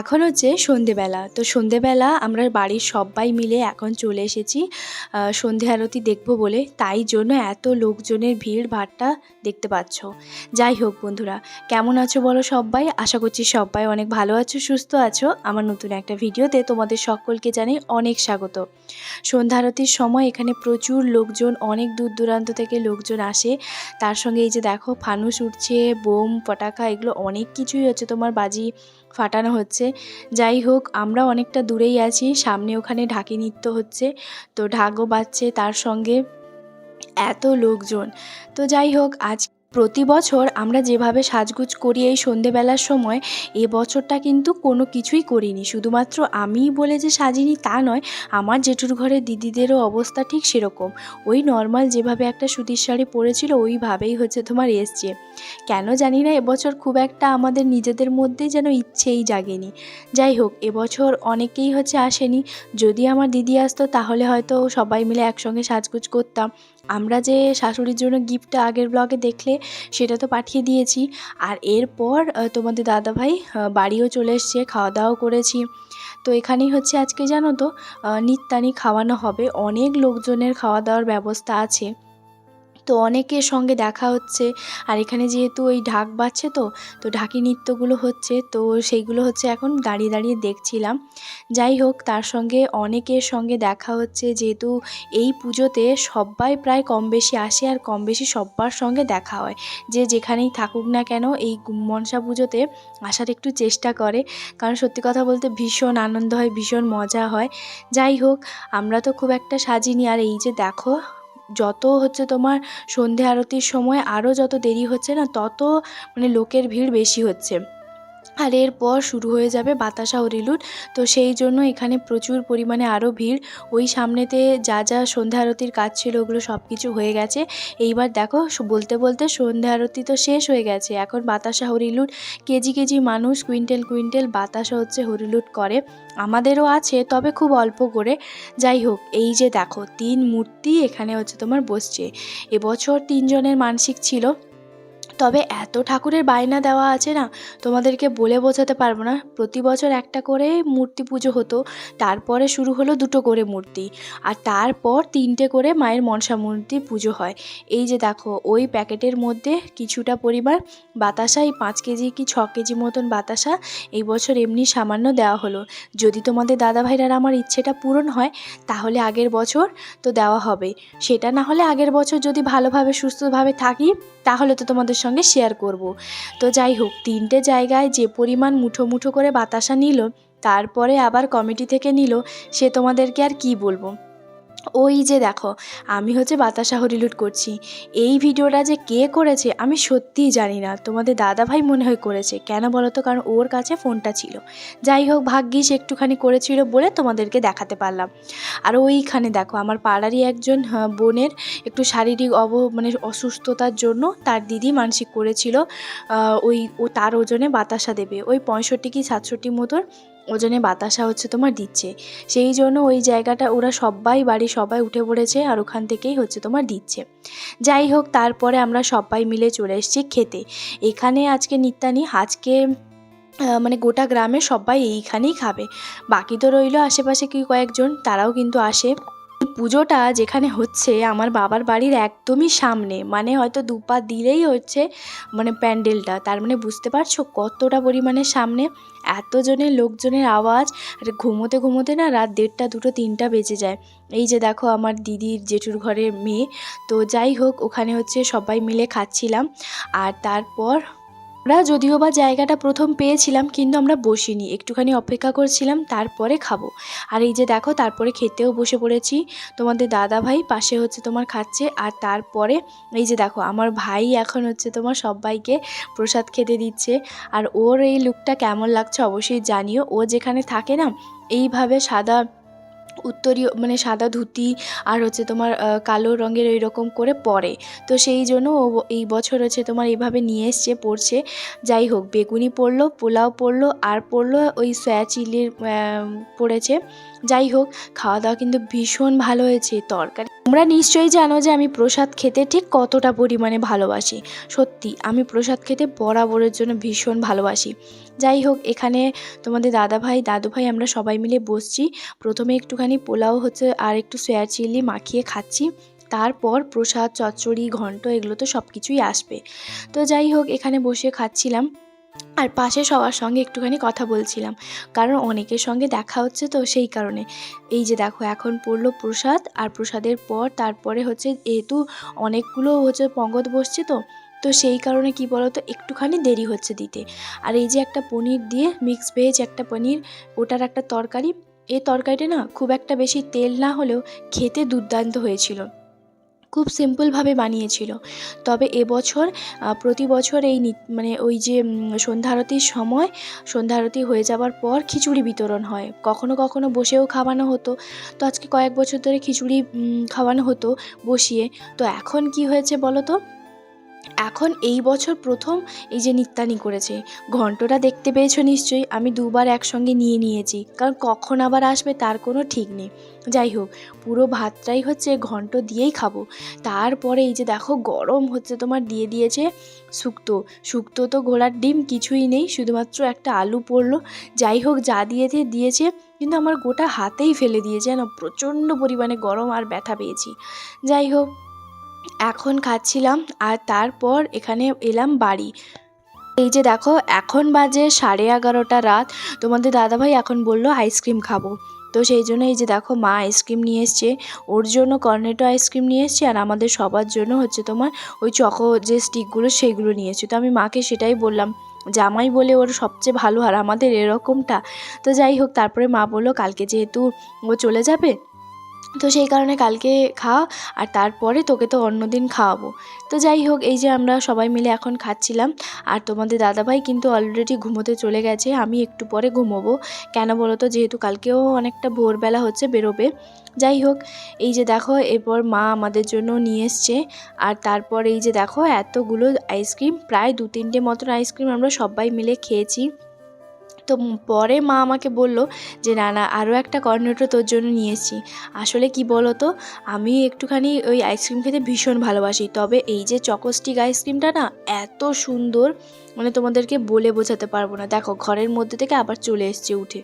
এখন হচ্ছে সন্ধেবেলা। তো সন্ধেবেলা আমরা বাড়ির সবাই মিলে এখন চলে এসেছি সন্ধে আরতি দেখব বলে। তাই জন্য এত লোকজনের ভিড়ভাট্টা দেখতে পাচ্ছ। যাই হোক বন্ধুরা, কেমন আছো বলো সব্বাই? আশা করছি সব্বাই অনেক ভালো আছো, সুস্থ আছো। আমার নতুন একটা ভিডিওতে তোমাদের সকলকে জানাই অনেক স্বাগত। সন্ধ্যা আরতির সময় এখানে প্রচুর লোকজন, অনেক দূর দূরান্ত থেকে লোকজন আসে। তার সঙ্গে এই যে দেখো ফানুস উঠছে, বোম, পটাকা এগুলো অনেক কিছুই হচ্ছে তোমার বাজি ফাটানো হচ্ছে। যাই হোক, আমরা অনেকটা দূরেই আছি, সামনে ওখানে ঢাকি নৃত্য হচ্ছে, তো ঢাকও বাজছে, তার সঙ্গে এত লোকজন। তো যাই হোক, আজ প্রতি বছর আমরা যেভাবে সাজগোজ করি এই সন্ধেবেলার সময়, এবছরটা কিন্তু কোনো কিছুই করিনি। শুধুমাত্র আমিই বলে যে সাজিনি তা নয়, আমার জেঠুর ঘরে দিদিদেরও অবস্থা ঠিক সেরকম। ওই নর্মাল যেভাবে একটা সুতির শাড়ি পরেছিল ওইভাবেই হচ্ছে তোমার এসছে। কেন জানি না এবছর খুব একটা আমাদের নিজেদের মধ্যেই যেন ইচ্ছেই জাগেনি। যাই হোক, এবছর অনেকেই হচ্ছে আসেনি। যদি আমার দিদি আসতো তাহলে হয়তো সবাই মিলে একসঙ্গে সাজগোজ করতাম। আমরা যে শাশুড়ির জন্য গিফটটা আগের ব্লগে দেখলে সেটা তো পাঠিয়ে দিয়েছি। আর এরপর তোমাদের দাদাভাই বাড়িও চলে এসছে, খাওয়া দাওয়াও করেছি। তো এখানেই হচ্ছে আজকে জানো তো নিত্যানি খাওয়ানো হবে, অনেক লোকজনের খাওয়া দাওয়ার ব্যবস্থা আছে। তো অনেকের সঙ্গে দেখা হচ্ছে। আর এখানে যেহেতু ওই ঢাক বাজছে, তো ঢাকি নৃত্যগুলো হচ্ছে, তো সেইগুলো হচ্ছে এখন দাঁড়িয়ে দাঁড়িয়ে দেখছিলাম। যাই হোক, তার সঙ্গে অনেকের সঙ্গে দেখা হচ্ছে, যেহেতু এই পুজোতে সবাই প্রায় কম বেশি আসে আর কম বেশি সব্বার সঙ্গে দেখা হয়। যে যেখানেই থাকুক না কেন এই মনসা পুজোতে আসার একটু চেষ্টা করে, কারণ সত্যি কথা বলতে ভীষণ আনন্দ হয়, ভীষণ মজা হয়। যাই হোক, আমরা তো খুব একটা সাজিনি। আর এই যে দেখো, যত হচ্ছে তোমার সন্ধে আরতির সময় আরও যত দেরি হচ্ছে না, তত মানে লোকের ভিড় বেশি হচ্ছে। আর এরপর শুরু হয়ে যাবে বাতাসা হরিলুট। তো সেই জন্য এখানে প্রচুর পরিমাণে আরও ভিড়। ওই সামনেতে যা যা সন্ধ্যা আরতির কাজ ছিল ওগুলো সব কিছু হয়ে গেছে। এইবার দেখো, বলতে বলতে সন্ধ্যা আরতি তো শেষ হয়ে গেছে, এখন বাতাসা হরিলুট। কেজি কেজি মানুষ, কুইন্টেল কুইন্টেল বাতাসা হচ্ছে হরিলুট করে। আমাদেরও আছে, তবে খুব অল্প করে। যাই হোক, এই যে দেখো 3 মূর্তি এখানে হচ্ছে তোমার বসছে। এবছর 3 জনের মানসিক ছিল। তবে এত ঠাকুরের বায়না দেওয়া আছে না, তোমাদেরকে বলে বোঝাতে পারবো না। প্রতি বছর একটা করে মূর্তি পুজো হতো, তারপরে শুরু হলো 2টো করে মূর্তি, আর তারপর 3টে করে মায়ের মনসা মূর্তি পুজো হয়। এই যে দেখো, ওই প্যাকেটের মধ্যে কিছুটা পরিমাণ বাতাসা, এই 5 কেজি কি 6 কেজি মতন বাতাসা এই বছর এমনি সামান্য দেওয়া হলো। যদি তোমাদের দাদাভাইরার আমার ইচ্ছেটা পূরণ হয় তাহলে আগের বছর তো দেওয়া হবে। সেটা না হলে আগের বছর যদি ভালোভাবে সুস্থভাবে থাকি তাহলে তো তোমাদের সঙ্গে শেয়ার করব। তো যাই হোক, 3টে জায়গায় যে পরিমাণ মুঠো মুঠো করে বাতাসা নিল, তারপরে আবার কমিটি থেকে নিল, সে তোমাদেরকে আর কি বলবো। ওই যে দেখো, আমি হচ্ছে বাতাসা হরিলুট করছি। এই ভিডিওটা যে কে করেছে আমি সত্যিই জানি না, তোমাদের দাদাভাই মনে হয় করেছে। কেন বলো তো? কারণ ওর কাছে ফোনটা ছিল। যাই হোক, ভাগ্যিস একটুখানি করেছিল বলে তোমাদেরকে দেখাতে পারলাম। আর ওইখানে দেখো, আমার পাড়ারই একজন বোনের একটু শারীরিক মানে অসুস্থতার জন্য তার দিদি মানসিক করেছিল ও তার ওজনে বাতাসা দেবে। ওই 65 কি 67 মতন ওজনে বাতাসা হচ্ছে তোমার দিচ্ছে। সেই জন্য ওই জায়গাটা ওরা সবাই, বাড়ি সবাই উঠে পড়েছে আর ওখান থেকেই হচ্ছে তোমার দিচ্ছে। যাই হোক, তারপরে আমরা সবাই মিলে চলে এসেছি খেতে। এখানে আজকে নিত্যানি, আজকে মানে গোটা গ্রামে সবাই এইখানেই খাবে। বাকি তো রইলো আশেপাশে কি কয়েকজন, তারাও কিন্তু আসে। পুজোটা যেখানে হচ্ছে আমার বাবার বাড়ির একদমই সামনে, মানে হয়তো 2 পা দিলেই হচ্ছে মানে প্যান্ডেলটা। তার মানে বুঝতে পারছো কতটা পরিমাণে সামনে। এতজনের লোকজনের আওয়াজ, আর ঘুমোতে ঘুমোতে না রাত 1:30, 2টো, 3টা বেজে যায়। এই যে দেখো, আমার দিদির জেঠুর ঘরের মেয়ে। তো যাই হোক, ওখানে হচ্ছে সবাই মিলে খাচ্ছিলাম। আর তারপর আমরা যদিও বা জায়গাটা প্রথম পেয়েছিলাম, কিন্তু আমরা বসিনি, একটুখানি অপেক্ষা করছিলাম, তারপরে খাবো। আর এই যে দেখো, তারপরে খেতেও বসে পড়েছি। তোমাদের দাদা ভাই পাশে হচ্ছে তোমার খাচ্ছে। আর তারপরে এই যে দেখো, আমার ভাই এখন হচ্ছে তোমার সবাইকে প্রসাদ খেতে দিচ্ছে। আর ওর এই লুকটা কেমন লাগছে অবশ্যই জানিও। ও যেখানে থাকে না, এইভাবে সাদা উত্তরীয় মানে সাদা ধুতি আর হচ্ছে তোমার কালো রঙের ওই রকম করে পরে। তো সেই জন্য ও এই বছর হচ্ছে তোমার এইভাবে নিয়ে এসছে, পড়ছে। যাই হোক, বেগুনি পড়লো, পোলাও পড়লো, আর পড়লো ওই সয়া চিলির পড়েছে। যাই হোক, খাওয়া দাওয়া কিন্তু ভীষণ ভালো হয়েছে। তরকারি তোমরা নিশ্চয়ই জানো যে আমি প্রসাদ খেতে ঠিক কতটা পরিমাণে ভালোবাসি। সত্যি আমি প্রসাদ খেতে বরাবরের জন্য ভীষণ ভালোবাসি। যাই হোক, এখানে তোমাদের দাদাভাই দাদুভাই আমরা সবাই মিলে বসছি। প্রথমে একটুখানি পোলাও হচ্ছে আর একটু সয়া চিলি মাখিয়ে খাচ্ছি। তারপর প্রসাদ, চচ্চড়ি, ঘন্ট এগুলো তো সব কিছুই আসবে। তো যাই হোক, এখানে বসে খাচ্ছিলাম আর পাশে সবার সঙ্গে একটুখানি কথা বলছিলাম, কারণ অনেকের সঙ্গে দেখা হচ্ছে তো সেই কারণে। এই যে দেখো, এখন পড়লো প্রসাদ, আর প্রসাদের পর তারপরে হচ্ছে যেহেতু অনেকগুলো হচ্ছে পঙ্গত বসছে তো তো সেই কারণে কি বলো তো, একটুখানি দেরি হচ্ছে দিতে। আর এই যে একটা পনির দিয়ে মিক্স ভেজ একটা পনির, ওটার একটা তরকারি। এই তরকারিটা না খুব একটা বেশি তেল না হলেও খেতে দুর্দান্ত হয়েছিল। খুব সিম্পলভাবে বানিয়েছিল। তবে এবছর প্রতি বছর এই মানে ওই যে সন্ধ্যা আরতির সময়, সন্ধ্যা আরতি হয়ে যাওয়ার পর খিচুড়ি বিতরণ হয়। কখনো কখনো বসেও খাওয়ানো হতো। তো আজকে কয়েক বছর ধরে খিচুড়ি খাওয়ানো হতো বসিয়ে। তো এখন কি হয়েছে বলো তো, এখন এই বছর প্রথম এই যে নিত্যানি করেছে। ঘন্টটা দেখতে পেয়েছো নিশ্চয়ই, আমি দুবার একসঙ্গে নিয়েছি, কারণ কখন আবার আসবে তার কোনো ঠিক নেই। যাই হোক, পুরো ভাতটাই হচ্ছে ঘন্ট দিয়েই খাবো। তারপরে এই যে দেখো, গরম হচ্ছে তোমার দিয়ে দিয়েছে শুক্তো তো ঘোড়ার ডিম কিছুই নেই, শুধুমাত্র একটা আলু পড়লো। যাই হোক, যা দিয়েছে কিন্তু আমার গোটা হাতেই ফেলে দিয়েছে যেন, প্রচণ্ড পরিমাণে গরম আর ব্যথা পেয়েছি। যাই হোক, এখন খাচ্ছিলাম আর তারপর এখানে এলাম বাড়ি। এই যে দেখো, এখন বাজে 11:30 রাত। তোমাদের দাদাভাই এখন বলল আইসক্রিম খাবো। তো সেই জন্য এই যে দেখো, মা আইসক্রিম নিয়ে এসছে। ওর জন্য কর্নেটো আইসক্রিম নিয়ে এসছে, আর আমাদের সবার জন্য হচ্ছে তোমার ওই চকো যে স্টিকগুলো সেইগুলো নিয়ে এসছে। তো আমি মাকে সেটাই বললাম, জামাই বলে ওর সবচেয়ে ভালো আর আমাদের এরকমটা। তো যাই হোক, তারপরে মা বললো কালকে যেহেতু ও চলে যাবে, তো সেই কারণে কালকে খা, আর তারপরে তোকে তো অন্যদিন খাওয়াবো। তো যাই হোক, এই যে আমরা সবাই মিলে এখন খাচ্ছিলাম। আর তোমাদের দাদাভাই কিন্তু অলরেডি ঘুমোতে চলে গেছে, আমি একটু পরে ঘুমোবো। কেন বলো তো, যেহেতু কালকেও অনেকটা ভোরবেলা হচ্ছে বেরোবে। যাই হোক, এই যে দেখো, এরপর মা আমাদের জন্য নিয়ে এসছে। আর তারপর এই যে দেখো, এতগুলো আইসক্রিম, প্রায় 2-3টে মতন আইসক্রিম আমরা সবাই মিলে খেয়েছি। তো পরে মা আমাকে বলল যে না আরও একটা কর্নেটো তোর জন্য নিয়ে এসেছি। আসলে কি বলো তো, আমি একটুখানি ওই আইসক্রিম খেতে ভীষণ ভালোবাসি। তবে এই যে চকো স্টিক আইসক্রিমটা না এত সুন্দর, মানে তোমাদেরকে বলে বোঝাতে পারবো না। দেখো, ঘরের মধ্যে থেকে আবার চলে এসেছে উঠে।